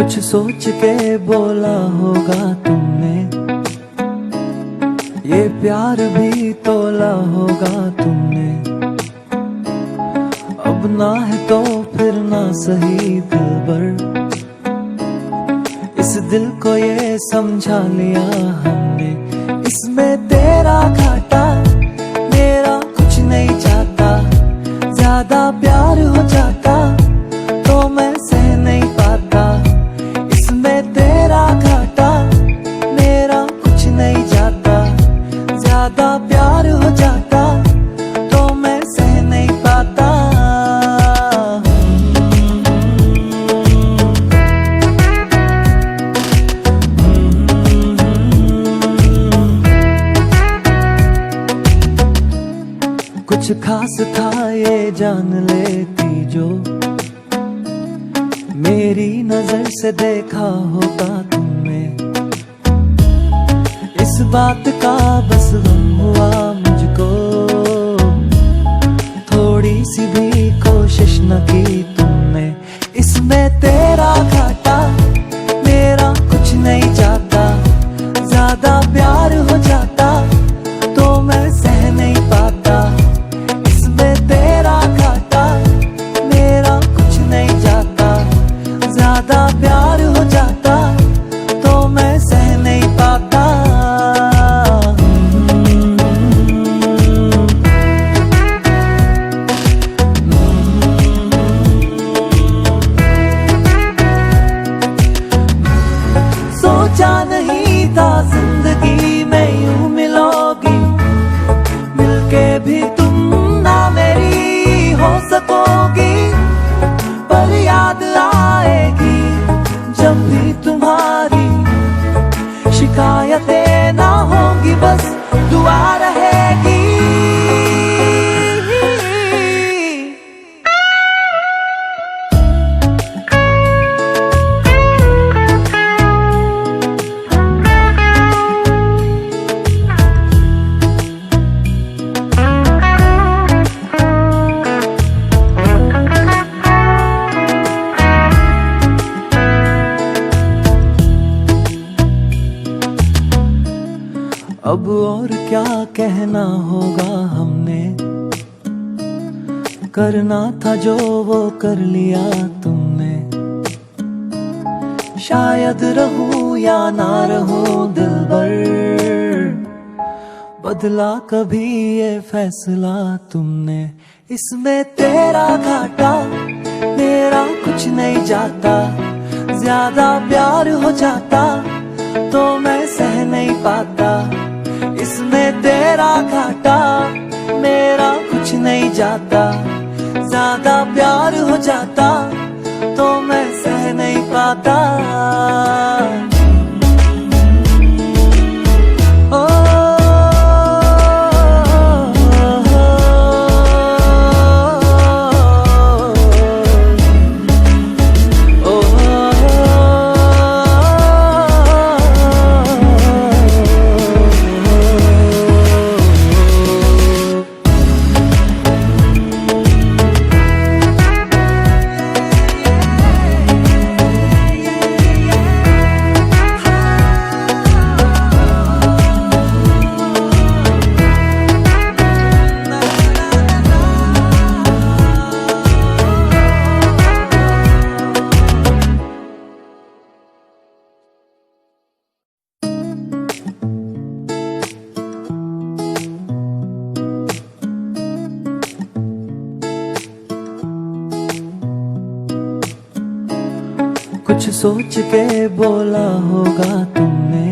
कुछ सोच के बोला होगा तुमने, ये प्यार भी तोला होगा तुमने। अब ना है तो फिर ना सही दिलबर, इस दिल को ये समझा लिया हमने। इसमें तेरा घाटा मेरा कुछ नहीं जाता, ज्यादा प्यार हो जाता तो मैं सह नहीं पाता। इसमें तेरा घाटा मेरा कुछ नहीं जाता, ज्यादा प्यार हो जाता तो मैं सह नहीं पाता। कुछ खास था ये जान लेती जो, मेरी नजर से देखा होता तुमने। इस बात का बस गम हुआ मुझको, थोड़ी सी भी कोशिश न की तुमने। इसमें तेरा घाटा मेरा कुछ नहीं जाता, ज्यादा प्यार हो जाता तो मैं सह नहीं पाता। इसमें तेरा घाटा मेरा कुछ नहीं जाता, ज्यादा प्यार हो जाता तो मैं सह नहीं पाता। सोचा नहीं था जिंदगी में यूं मिलोगी, मिलके भी तुम ना मेरी हो सकोगी। पर याद आएगी जब भी तुम्हारी, शिकायतें ना होंगी बस दुआ रहेगी। अब और क्या कहना होगा हमने, करना था जो वो कर लिया तुमने। शायद रहूं या ना रहूं दिलबर, बदला कभी ये फैसला तुमने। इसमें तेरा घाटा मेरा कुछ नहीं जाता, ज्यादा प्यार हो जाता तो मैं सह नहीं पाता। इसमें तेरा घाटा मेरा कुछ नहीं जाता, ज्यादा प्यार हो जाता तो मैं सह नहीं पाता। कुछ सोच के बोला होगा तुमने,